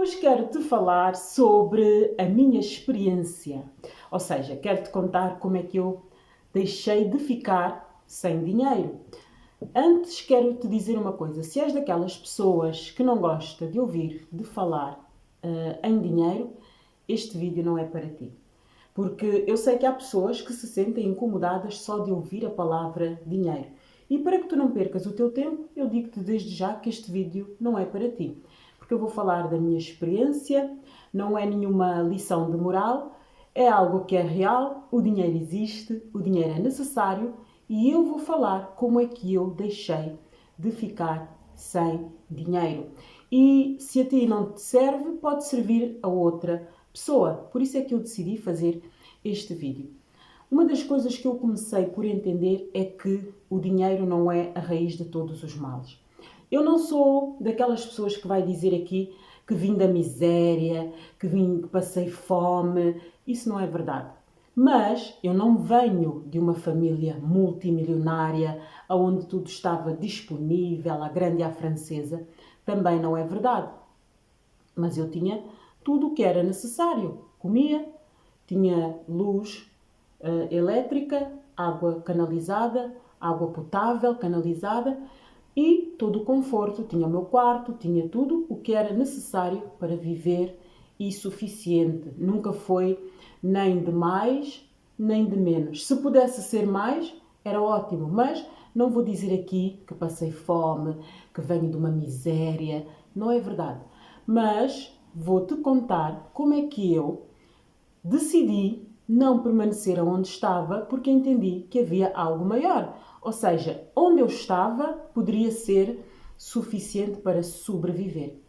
Hoje quero-te falar sobre a minha experiência, ou seja, quero-te contar como é que eu deixei de ficar sem dinheiro. Antes quero-te dizer uma coisa, se és daquelas pessoas que não gosta de ouvir, de falar em dinheiro, este vídeo não é para ti. Porque eu sei que há pessoas que se sentem incomodadas só de ouvir a palavra dinheiro. E para que tu não percas o teu tempo, eu digo-te desde já que este vídeo não é para ti. Porque eu vou falar da minha experiência, não é nenhuma lição de moral, é algo que é real, o dinheiro existe, o dinheiro é necessário e eu vou falar como é que eu deixei de ficar sem dinheiro. E se a ti não te serve, pode servir a outra pessoa. Por isso é que eu decidi fazer este vídeo. Uma das coisas que eu comecei por entender é que o dinheiro não é a raiz de todos os males. Eu não sou daquelas pessoas que vai dizer aqui que vim da miséria, que passei fome. Isso não é verdade. Mas eu não venho de uma família multimilionária, onde tudo estava disponível, à grande e à francesa. Também não é verdade. Mas eu tinha tudo o que era necessário. Comia, tinha luz elétrica, água canalizada, água potável canalizada e todo o conforto. Tinha o meu quarto, tinha tudo o que era necessário para viver e suficiente. Nunca foi nem de mais, nem de menos. Se pudesse ser mais, era ótimo, mas não vou dizer aqui que passei fome, que venho de uma miséria. Não é verdade. Mas vou-te contar como é que eu decidi não permanecer onde estava porque entendi que havia algo maior. Ou seja, onde eu estava poderia ser suficiente para sobreviver.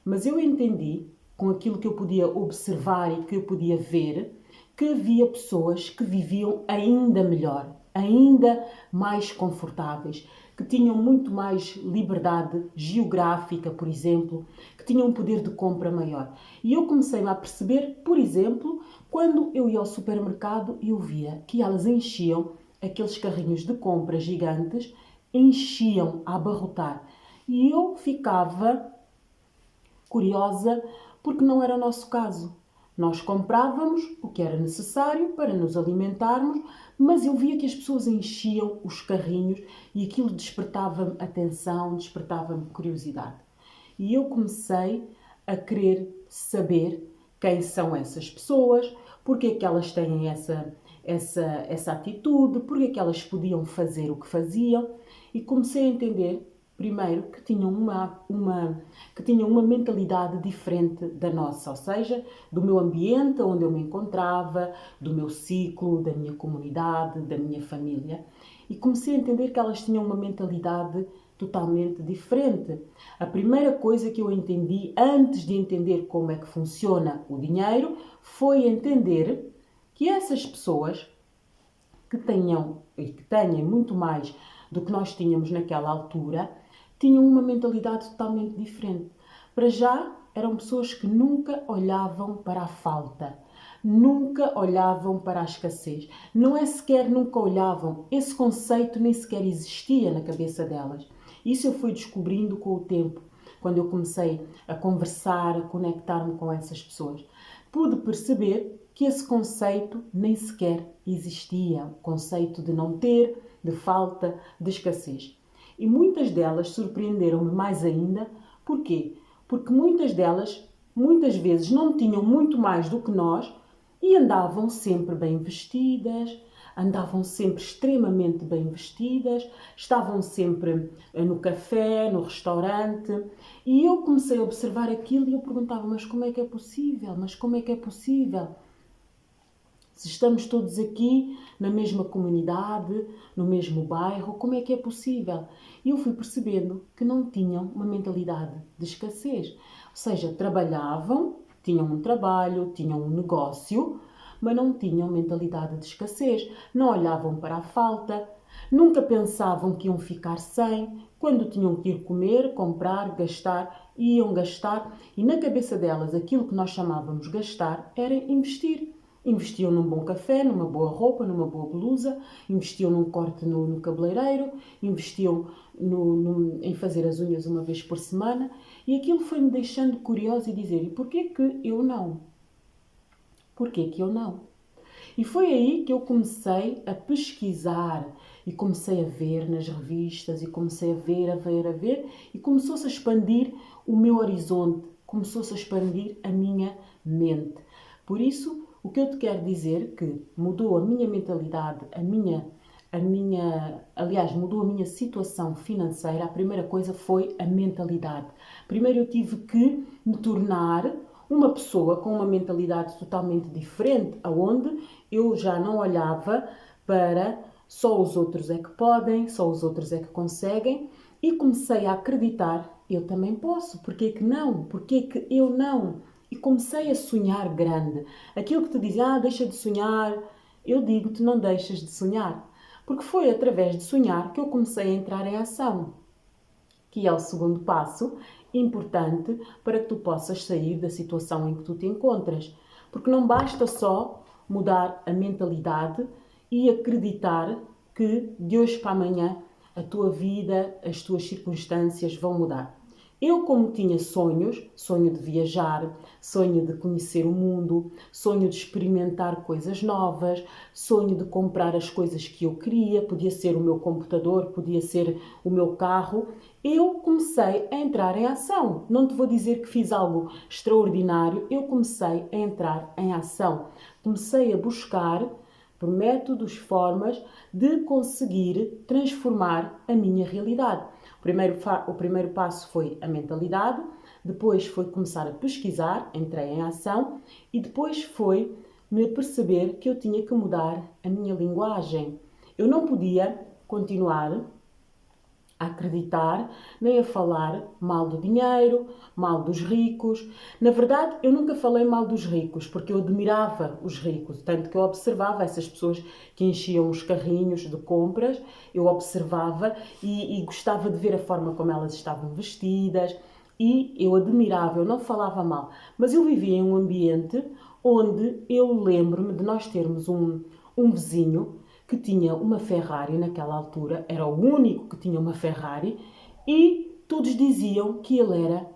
Mas eu entendi, com aquilo que eu podia observar e que eu podia ver, que havia pessoas que viviam ainda melhor, ainda mais confortáveis, que tinham muito mais liberdade geográfica, por exemplo, que tinham um poder de compra maior. E eu comecei a perceber, por exemplo, quando eu ia ao supermercado e eu via que elas enchiam aqueles carrinhos de compra gigantes, enchiam a abarrotar. E eu ficava curiosa porque não era o nosso caso. Nós comprávamos o que era necessário para nos alimentarmos, mas eu via que as pessoas enchiam os carrinhos e aquilo despertava-me atenção, despertava-me curiosidade. E eu comecei a querer saber quem são essas pessoas, porque é que elas têm essa atitude, porque é que elas podiam fazer o que faziam, e comecei a entender primeiro que tinham uma mentalidade diferente da nossa, ou seja, do meu ambiente onde eu me encontrava, do meu ciclo, da minha comunidade, da minha família, e comecei a entender que elas tinham uma mentalidade totalmente diferente. A primeira coisa que eu entendi antes de entender como é que funciona o dinheiro foi entender que essas pessoas que tenham e que têm muito mais do que nós tínhamos naquela altura, tinham uma mentalidade totalmente diferente. Para já, eram pessoas que nunca olhavam para a falta, nunca olhavam para a escassez. Não é sequer nunca olhavam, esse conceito nem sequer existia na cabeça delas. Isso eu fui descobrindo com o tempo, quando eu comecei a conversar, a conectar-me com essas pessoas. Pude perceber que esse conceito nem sequer existia, o conceito de não ter, de falta, de escassez. E muitas delas surpreenderam-me mais ainda. Porquê? Porque muitas delas, muitas vezes, não tinham muito mais do que nós e andavam sempre bem vestidas, andavam sempre extremamente bem vestidas, estavam sempre no café, no restaurante, e eu comecei a observar aquilo e eu perguntava, mas como é que é possível? Mas como é que é possível? Se estamos todos aqui na mesma comunidade, no mesmo bairro, como é que é possível? E eu fui percebendo que não tinham uma mentalidade de escassez. Ou seja, trabalhavam, tinham um trabalho, tinham um negócio, mas não tinham mentalidade de escassez. Não olhavam para a falta, nunca pensavam que iam ficar sem. Quando tinham que ir comer, comprar, gastar, iam gastar. E na cabeça delas, aquilo que nós chamávamos gastar era investir. Investiam num bom café, numa boa roupa, numa boa blusa, investiam num corte no cabeleireiro, investiam em fazer as unhas uma vez por semana E aquilo foi-me deixando curiosa e dizer, e porquê que eu não? Porquê que eu não? E foi aí que eu comecei a pesquisar e comecei a ver nas revistas e comecei a ver e começou-se a expandir o meu horizonte, começou-se a expandir a minha mente. Por isso, o que eu te quero dizer que mudou a minha mentalidade, aliás, mudou a minha situação financeira. A primeira coisa foi a mentalidade. Primeiro eu tive que me tornar uma pessoa com uma mentalidade totalmente diferente, aonde eu já não olhava para só os outros é que podem, só os outros é que conseguem, e comecei a acreditar, eu também posso, porquê que não? Porquê que eu não? E comecei a sonhar grande. Aquilo que te dizem, deixa de sonhar, eu digo-te, não deixas de sonhar. Porque foi através de sonhar que eu comecei a entrar em ação, que é o segundo passo importante para que tu possas sair da situação em que tu te encontras. Porque não basta só mudar a mentalidade e acreditar que de hoje para amanhã a tua vida, as tuas circunstâncias vão mudar. Eu, como tinha sonhos, sonho de viajar, sonho de conhecer o mundo, sonho de experimentar coisas novas, sonho de comprar as coisas que eu queria, podia ser o meu computador, podia ser o meu carro, eu comecei a entrar em ação. Não te vou dizer que fiz algo extraordinário, eu comecei a entrar em ação. Comecei a buscar por métodos, formas de conseguir transformar a minha realidade. O primeiro passo foi a mentalidade, depois foi começar a pesquisar, entrei em ação e depois foi me perceber que eu tinha que mudar a minha linguagem. Eu não podia continuar a acreditar, nem a falar mal do dinheiro, mal dos ricos. Na verdade, eu nunca falei mal dos ricos, porque eu admirava os ricos, tanto que eu observava essas pessoas que enchiam os carrinhos de compras, eu observava e gostava de ver a forma como elas estavam vestidas e eu admirava, eu não falava mal. Mas eu vivia em um ambiente onde eu lembro-me de nós termos um vizinho que tinha uma Ferrari naquela altura, era o único que tinha uma Ferrari, e todos diziam que ele era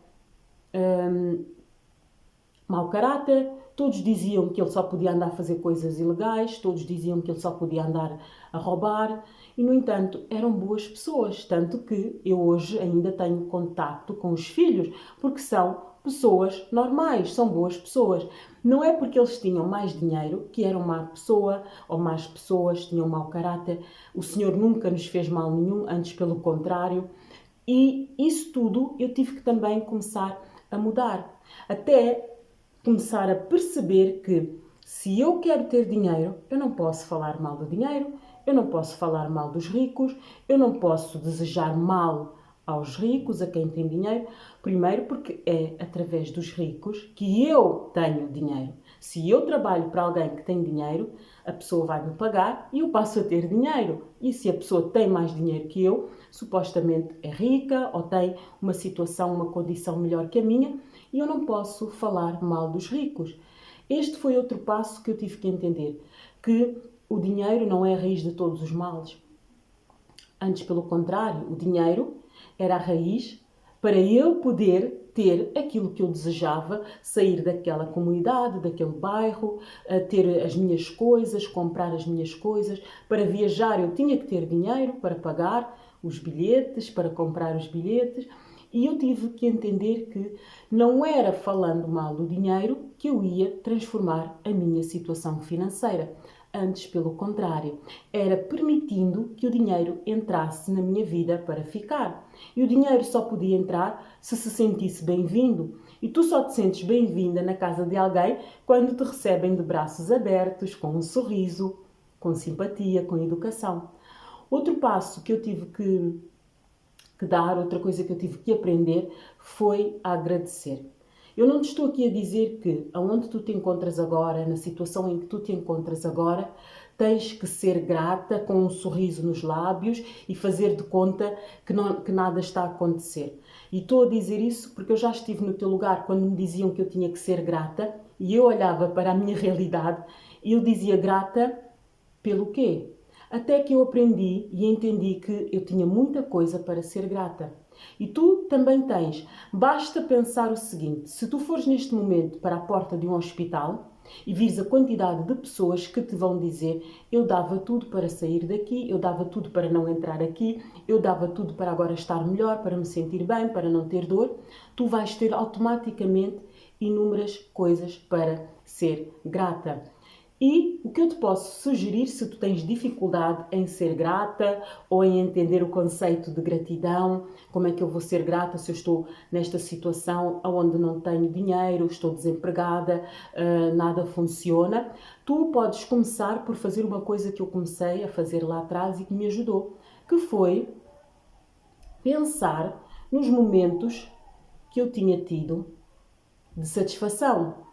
mau caráter, todos diziam que ele só podia andar a fazer coisas ilegais, todos diziam que ele só podia andar a roubar, e no entanto eram boas pessoas, tanto que eu hoje ainda tenho contacto com os filhos, porque são pessoas normais, são boas pessoas. Não é porque eles tinham mais dinheiro que eram má pessoa, ou más pessoas, tinham mau caráter. O Senhor nunca nos fez mal nenhum, antes pelo contrário. E isso tudo eu tive que também começar a mudar. Até começar a perceber que se eu quero ter dinheiro, eu não posso falar mal do dinheiro, eu não posso falar mal dos ricos, eu não posso desejar mal aos ricos, a quem tem dinheiro, primeiro porque é através dos ricos que eu tenho dinheiro. Se eu trabalho para alguém que tem dinheiro, a pessoa vai me pagar e eu passo a ter dinheiro. E se a pessoa tem mais dinheiro que eu, supostamente é rica ou tem uma situação, uma condição melhor que a minha, e eu não posso falar mal dos ricos. Este foi outro passo que eu tive que entender, que o dinheiro não é a raiz de todos os males. Antes, pelo contrário, o dinheiro era a raiz para eu poder ter aquilo que eu desejava, sair daquela comunidade, daquele bairro, ter as minhas coisas, comprar as minhas coisas. Para viajar eu tinha que ter dinheiro para pagar os bilhetes, para comprar os bilhetes. E eu tive que entender que não era falando mal do dinheiro que eu ia transformar a minha situação financeira. Antes, pelo contrário, era permitindo que o dinheiro entrasse na minha vida para ficar. E o dinheiro só podia entrar se se sentisse bem-vindo. E tu só te sentes bem-vinda na casa de alguém quando te recebem de braços abertos, com um sorriso, com simpatia, com educação. Outro passo que eu tive que dar, outra coisa que eu tive que aprender foi a agradecer. Eu não te estou aqui a dizer que aonde tu te encontras agora, na situação em que tu te encontras agora, tens que ser grata com um sorriso nos lábios e fazer de conta que nada está a acontecer. E estou a dizer isso porque eu já estive no teu lugar quando me diziam que eu tinha que ser grata e eu olhava para a minha realidade e eu dizia grata pelo quê? Até que eu aprendi e entendi que eu tinha muita coisa para ser grata. E tu também tens. Basta pensar o seguinte: se tu fores neste momento para a porta de um hospital e vires a quantidade de pessoas que te vão dizer eu dava tudo para sair daqui, eu dava tudo para não entrar aqui, eu dava tudo para agora estar melhor, para me sentir bem, para não ter dor, tu vais ter automaticamente inúmeras coisas para ser grata. E o que eu te posso sugerir, se tu tens dificuldade em ser grata ou em entender o conceito de gratidão, como é que eu vou ser grata se eu estou nesta situação onde não tenho dinheiro, estou desempregada, nada funciona, tu podes começar por fazer uma coisa que eu comecei a fazer lá atrás e que me ajudou, que foi pensar nos momentos que eu tinha tido de satisfação.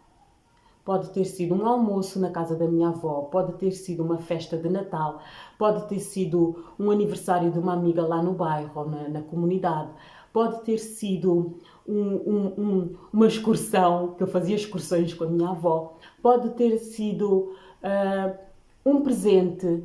Pode ter sido um almoço na casa da minha avó, pode ter sido uma festa de Natal, pode ter sido um aniversário de uma amiga lá no bairro ou na comunidade, pode ter sido uma excursão, que eu fazia excursões com a minha avó, pode ter sido um presente,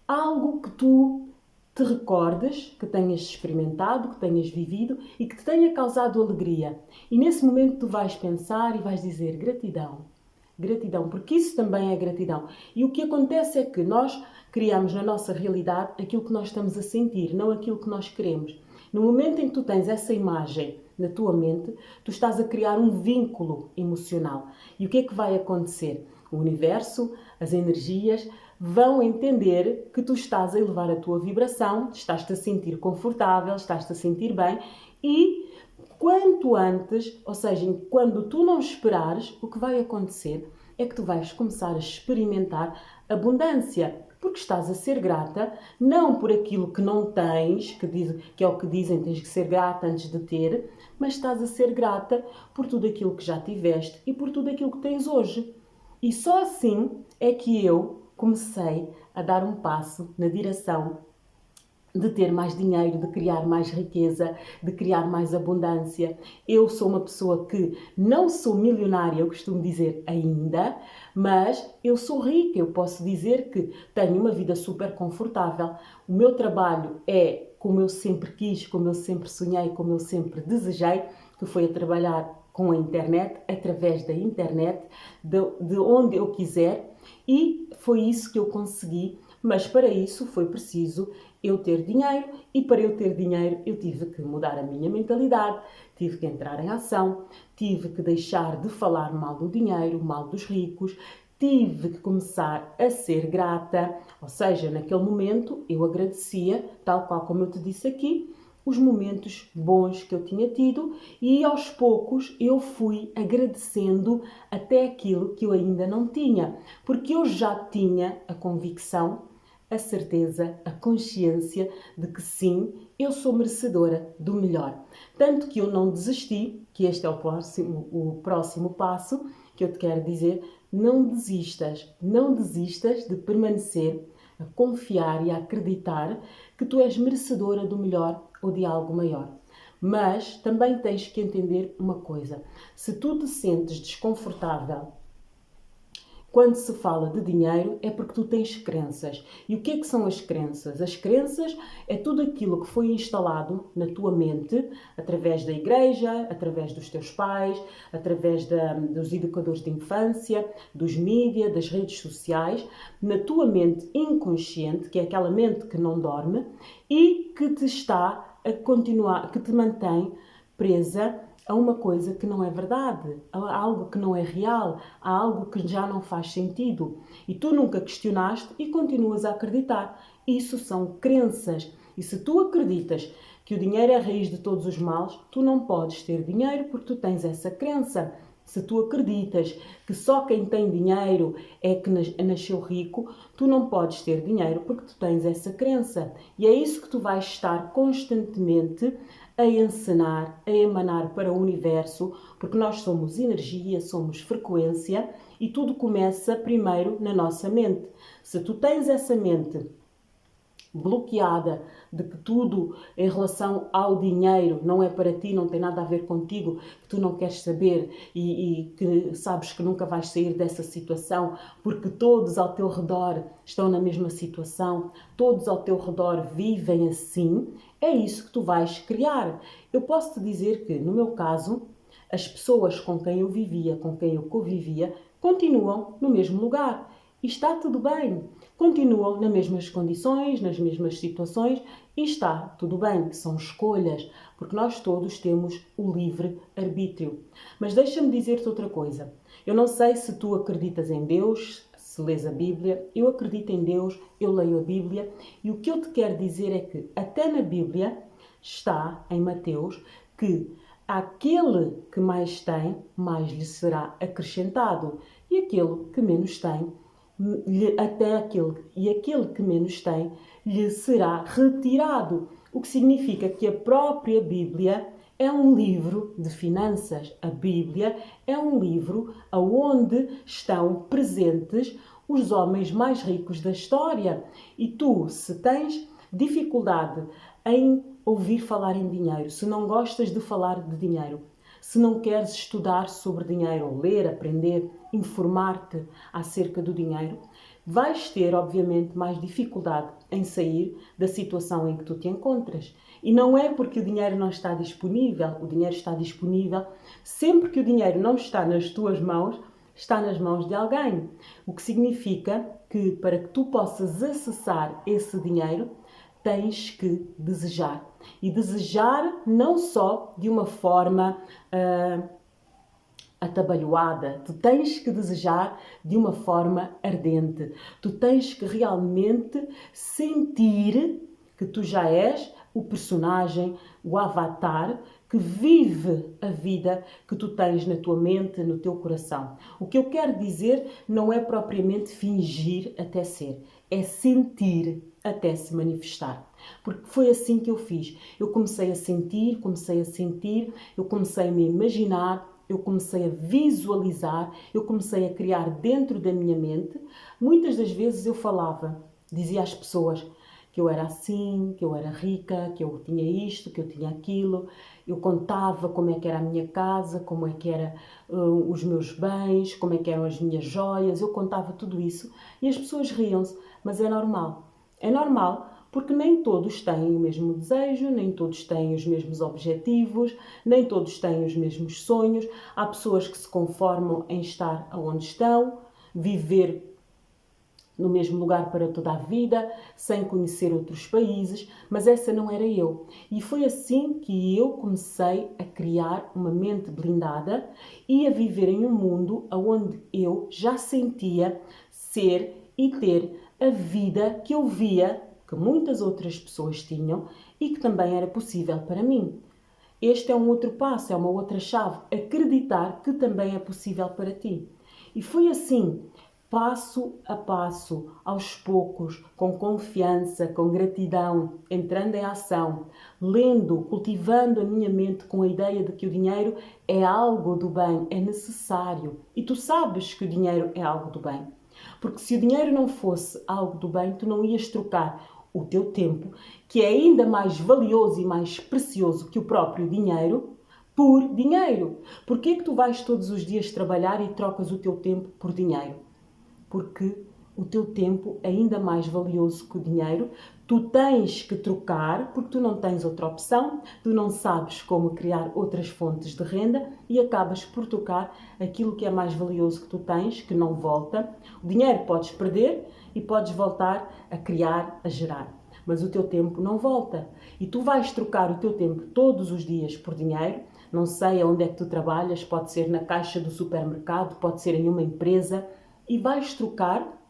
algo que tu te recordes, que tenhas experimentado, que tenhas vivido e que te tenha causado alegria. E nesse momento tu vais pensar e vais dizer gratidão. Gratidão, porque isso também é gratidão. E o que acontece é que nós criamos na nossa realidade aquilo que nós estamos a sentir, não aquilo que nós queremos. No momento em que tu tens essa imagem na tua mente, tu estás a criar um vínculo emocional. E o que é que vai acontecer? O universo, as energias vão entender que tu estás a elevar a tua vibração, estás-te a sentir confortável, estás-te a sentir bem e quanto antes, ou seja, quando tu não esperares, o que vai acontecer é que tu vais começar a experimentar abundância, porque estás a ser grata, não por aquilo que não tens, que é o que dizem, tens que ser grata antes de ter, mas estás a ser grata por tudo aquilo que já tiveste e por tudo aquilo que tens hoje. E só assim é que eu comecei a dar um passo na direção de ter mais dinheiro, de criar mais riqueza, de criar mais abundância. Eu sou uma pessoa que não sou milionária, eu costumo dizer ainda, mas eu sou rica, eu posso dizer que tenho uma vida super confortável. O meu trabalho é como eu sempre quis, como eu sempre sonhei, como eu sempre desejei, que foi a trabalhar com a internet, através da internet, de onde eu quiser, e foi isso que eu consegui. Mas para isso foi preciso eu ter dinheiro e para eu ter dinheiro eu tive que mudar a minha mentalidade, tive que entrar em ação, tive que deixar de falar mal do dinheiro, mal dos ricos, tive que começar a ser grata, ou seja, naquele momento eu agradecia, tal qual como eu te disse aqui, os momentos bons que eu tinha tido e aos poucos eu fui agradecendo até aquilo que eu ainda não tinha, porque eu já tinha a convicção, a certeza, a consciência de que sim, eu sou merecedora do melhor. Tanto que eu não desisti, que este é o próximo passo que eu te quero dizer, não desistas de permanecer, a confiar e a acreditar que tu és merecedora do melhor ou de algo maior. Mas também tens que entender uma coisa, se tu te sentes desconfortável quando se fala de dinheiro é porque tu tens crenças. E o que é que são as crenças? As crenças é tudo aquilo que foi instalado na tua mente, através da igreja, através dos teus pais, através dos educadores de infância, dos mídias, das redes sociais, na tua mente inconsciente, que é aquela mente que não dorme, e que te está a continuar, que te mantém presa a uma coisa que não é verdade, a algo que não é real, a algo que já não faz sentido. E tu nunca questionaste e continuas a acreditar. Isso são crenças. E se tu acreditas que o dinheiro é a raiz de todos os males, tu não podes ter dinheiro porque tu tens essa crença. Se tu acreditas que só quem tem dinheiro é que nasceu rico, tu não podes ter dinheiro porque tu tens essa crença. E é isso que tu vais estar constantemente a encenar, a emanar para o universo, porque nós somos energia, somos frequência e tudo começa primeiro na nossa mente. Se tu tens essa mente bloqueada de que tudo em relação ao dinheiro não é para ti, não tem nada a ver contigo, que tu não queres saber e que sabes que nunca vais sair dessa situação porque todos ao teu redor estão na mesma situação, todos ao teu redor vivem assim, é isso que tu vais criar. Eu posso te dizer que, no meu caso, as pessoas com quem eu vivia, com quem eu convivia, continuam no mesmo lugar. E está tudo bem. Continuam nas mesmas condições, nas mesmas situações e está tudo bem. São escolhas, porque nós todos temos o livre arbítrio. Mas deixa-me dizer-te outra coisa. Eu não sei se tu acreditas em Deus, se lês a Bíblia. Eu acredito em Deus, eu leio a Bíblia. E o que eu te quero dizer é que até na Bíblia está, em Mateus, que aquele que mais tem, mais lhe será acrescentado. E aquele que menos tem, aquele que menos tem, lhe será retirado. O que significa que a própria Bíblia é um livro de finanças. A Bíblia é um livro onde estão presentes os homens mais ricos da história. E tu, se tens dificuldade em ouvir falar em dinheiro, se não gostas de falar de dinheiro, se não queres estudar sobre dinheiro, ler, aprender, informar-te acerca do dinheiro, vais ter, obviamente, mais dificuldade em sair da situação em que tu te encontras. E não é porque o dinheiro não está disponível, o dinheiro está disponível. Sempre que o dinheiro não está nas tuas mãos, está nas mãos de alguém. O que significa que, para que tu possas acessar esse dinheiro, tens que desejar. E desejar não só de uma forma atabalhoada, tu tens que desejar de uma forma ardente. Tu tens que realmente sentir que tu já és o personagem, o avatar que vive a vida que tu tens na tua mente, no teu coração. O que eu quero dizer não é propriamente fingir até ser, é sentir até se manifestar. Porque foi assim que eu fiz. Eu comecei a sentir, eu comecei a me imaginar, eu comecei a visualizar, eu comecei a criar dentro da minha mente. Muitas das vezes eu falava, dizia às pessoas que eu era assim, que eu era rica, que eu tinha isto, que eu tinha aquilo. Eu contava como é que era a minha casa, como é que eram os meus bens, como é que eram as minhas joias. Eu contava tudo isso e as pessoas riam-se, mas é normal. É normal porque nem todos têm o mesmo desejo, nem todos têm os mesmos objetivos, nem todos têm os mesmos sonhos. Há pessoas que se conformam em estar onde estão, viver no mesmo lugar para toda a vida, sem conhecer outros países, mas essa não era eu. E foi assim que eu comecei a criar uma mente blindada e a viver em um mundo onde eu já sentia ser e ter a vida que eu via que muitas outras pessoas tinham e que também era possível para mim. Este é um outro passo, é uma outra chave, acreditar que também é possível para ti. E foi assim, passo a passo, aos poucos, com confiança, com gratidão, entrando em ação, lendo, cultivando a minha mente com a ideia de que o dinheiro é algo do bem, é necessário. E tu sabes que o dinheiro é algo do bem. Porque se o dinheiro não fosse algo do bem, tu não ias trocar o teu tempo, que é ainda mais valioso e mais precioso que o próprio dinheiro, por dinheiro. Porquê é que tu vais todos os dias trabalhar e trocas o teu tempo por dinheiro? Porque o teu tempo é ainda mais valioso que o dinheiro. Tu tens que trocar porque tu não tens outra opção, tu não sabes como criar outras fontes de renda e acabas por trocar aquilo que é mais valioso que tu tens, que não volta. O dinheiro podes perder e podes voltar a criar, a gerar, mas o teu tempo não volta. E tu vais trocar o teu tempo todos os dias por dinheiro. Não sei aonde é que tu trabalhas, pode ser na caixa do supermercado, pode ser em uma empresa, e vais trocar,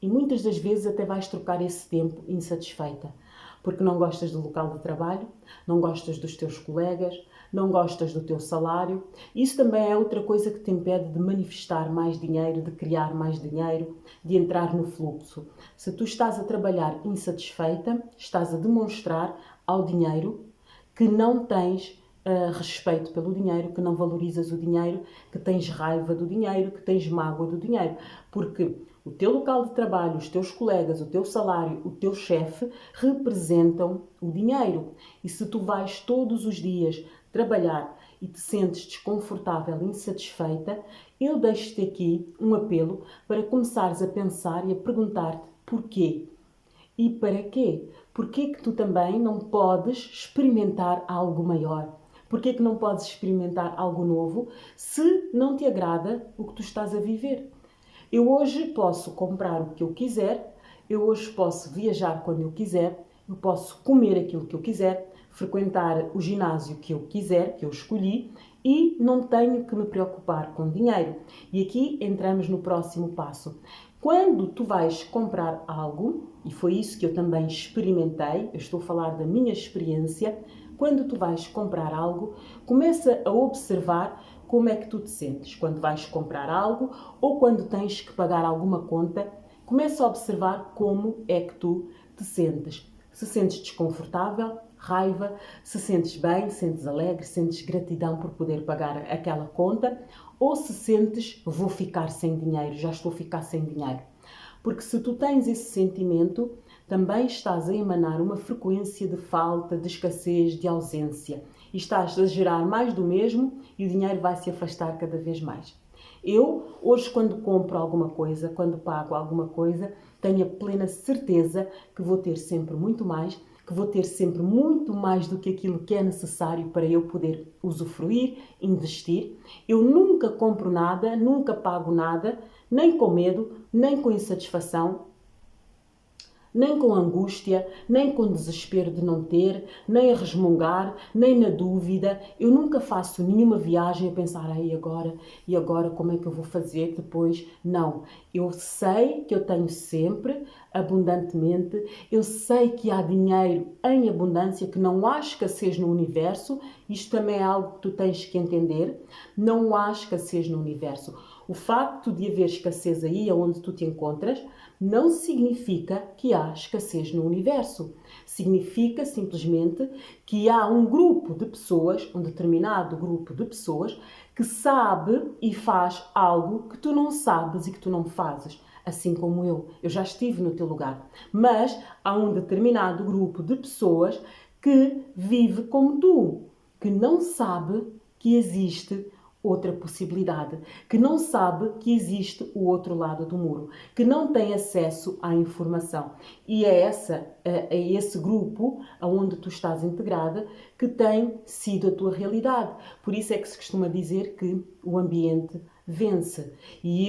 e muitas das vezes até vais trocar esse tempo insatisfeita, porque não gostas do local de trabalho, não gostas dos teus colegas, não gostas do teu salário. Isso também é outra coisa que te impede de manifestar mais dinheiro, de criar mais dinheiro, de entrar no fluxo. Se tu estás a trabalhar insatisfeita, estás a demonstrar ao dinheiro que não tens respeito pelo dinheiro, que não valorizas o dinheiro, que tens raiva do dinheiro, que tens mágoa do dinheiro. Porque o teu local de trabalho, os teus colegas, o teu salário, o teu chefe representam o dinheiro. E se tu vais todos os dias trabalhar e te sentes desconfortável, insatisfeita, eu deixo-te aqui um apelo para começares a pensar e a perguntar-te porquê. E para quê? Porquê que tu também não podes experimentar algo maior? Porquê que não podes experimentar algo novo se não te agrada o que tu estás a viver? Eu hoje posso comprar o que eu quiser, eu hoje posso viajar quando eu quiser, eu posso comer aquilo que eu quiser, frequentar o ginásio que eu quiser, que eu escolhi, e não tenho que me preocupar com dinheiro. E aqui entramos no próximo passo. Quando tu vais comprar algo, e foi isso que eu também experimentei, eu estou a falar da minha experiência, quando tu vais comprar algo, começa a observar como é que tu te sentes. Quando vais comprar algo ou quando tens que pagar alguma conta, começa a observar como é que tu te sentes. Se sentes desconfortável, raiva, se sentes bem, sentes alegre, sentes gratidão por poder pagar aquela conta, ou se sentes vou ficar sem dinheiro, já estou a ficar sem dinheiro. Porque se tu tens esse sentimento, também estás a emanar uma frequência de falta, de escassez, de ausência. E estás a gerar mais do mesmo e o dinheiro vai se afastar cada vez mais. Eu, hoje, quando compro alguma coisa, quando pago alguma coisa, tenho a plena certeza que vou ter sempre muito mais, que vou ter sempre muito mais do que aquilo que é necessário para eu poder usufruir, investir. Eu nunca compro nada, nunca pago nada, nem com medo, nem com insatisfação, nem com angústia, nem com desespero de não ter, nem a resmungar, nem na dúvida. Eu nunca faço nenhuma viagem a pensar, e agora como é que eu vou fazer depois? Não, eu sei que eu tenho sempre, abundantemente, eu sei que há dinheiro em abundância, que não há escassez no universo, isto também é algo que tu tens que entender, não há escassez no universo. O facto de haver escassez aí onde tu te encontras não significa que há escassez no universo. Significa simplesmente que há um grupo de pessoas, um determinado grupo de pessoas, que sabe e faz algo que tu não sabes e que tu não fazes. Assim como eu já estive no teu lugar. Mas há um determinado grupo de pessoas que vive como tu, que não sabe que existe outra possibilidade, que não sabe que existe o outro lado do muro, que não tem acesso à informação. E é esse grupo aonde tu estás integrada que tem sido a tua realidade. Por isso é que se costuma dizer que o ambiente vence. E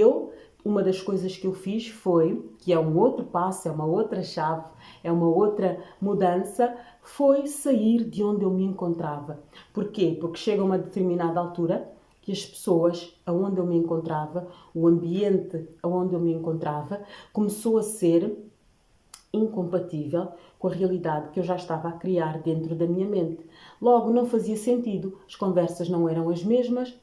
uma das coisas que eu fiz foi, que é um outro passo, é uma outra chave, é uma outra mudança, foi sair de onde eu me encontrava. Porquê? Porque chega a uma determinada altura que as pessoas aonde eu me encontrava, o ambiente aonde eu me encontrava, começou a ser incompatível com a realidade que eu já estava a criar dentro da minha mente. Logo, não fazia sentido, as conversas não eram as mesmas,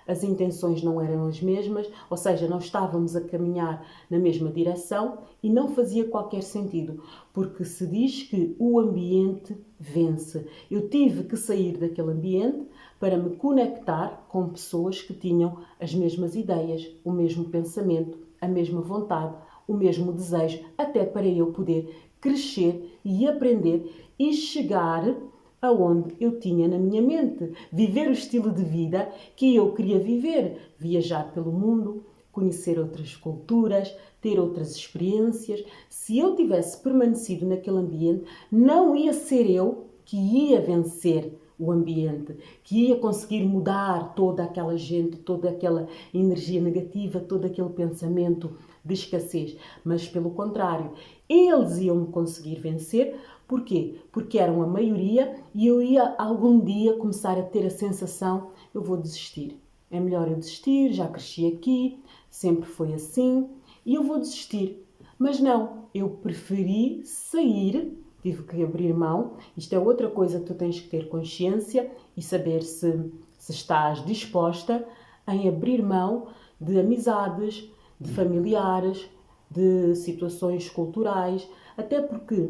as intenções não eram as mesmas, ou seja, não estávamos a caminhar na mesma direção e não fazia qualquer sentido, porque se diz que o ambiente vence. Eu tive que sair daquele ambiente para me conectar com pessoas que tinham as mesmas ideias, o mesmo pensamento, a mesma vontade, o mesmo desejo, até para eu poder crescer e aprender e chegar aonde eu tinha na minha mente, viver o estilo de vida que eu queria viver, viajar pelo mundo, conhecer outras culturas, ter outras experiências. Se eu tivesse permanecido naquele ambiente, não ia ser eu que ia vencer o ambiente, que ia conseguir mudar toda aquela gente, toda aquela energia negativa, todo aquele pensamento de escassez, mas pelo contrário, eles iam me conseguir vencer. Porquê? Porque eram a maioria e eu ia algum dia começar a ter a sensação, eu vou desistir. É melhor eu desistir, já cresci aqui, sempre foi assim e eu vou desistir. Mas não, eu preferi sair, tive que abrir mão. Isto é outra coisa que tu tens que ter consciência e saber se estás disposta em abrir mão de amizades, de familiares, de situações culturais, até porque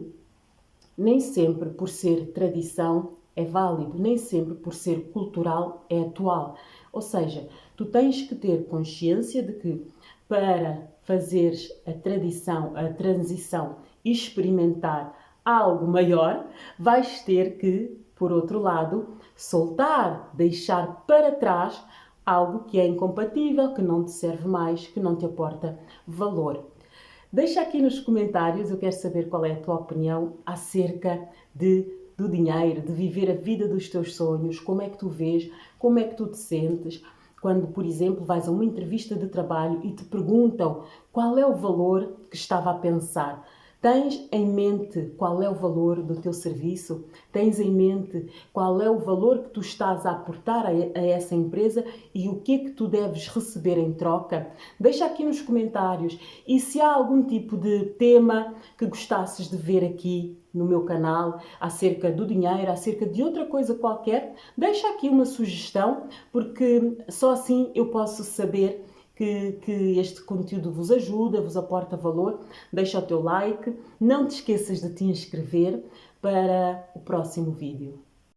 nem sempre por ser tradição é válido, nem sempre por ser cultural é atual. Ou seja, tu tens que ter consciência de que para fazeres a tradição, a transição e experimentar algo maior, vais ter que, por outro lado, soltar, deixar para trás algo que é incompatível, que não te serve mais, que não te aporta valor. Deixa aqui nos comentários, eu quero saber qual é a tua opinião acerca do dinheiro, de viver a vida dos teus sonhos, como é que tu vês, como é que tu te sentes quando, por exemplo, vais a uma entrevista de trabalho e te perguntam qual é o valor que estava a pensar. Tens em mente qual é o valor do teu serviço? Tens em mente qual é o valor que tu estás a aportar a essa empresa e o que é que tu deves receber em troca? Deixa aqui nos comentários. E se há algum tipo de tema que gostasses de ver aqui no meu canal, acerca do dinheiro, acerca de outra coisa qualquer, deixa aqui uma sugestão, porque só assim eu posso saber que este conteúdo vos ajuda, vos aporta valor. Deixa o teu like, não te esqueças de te inscrever para o próximo vídeo.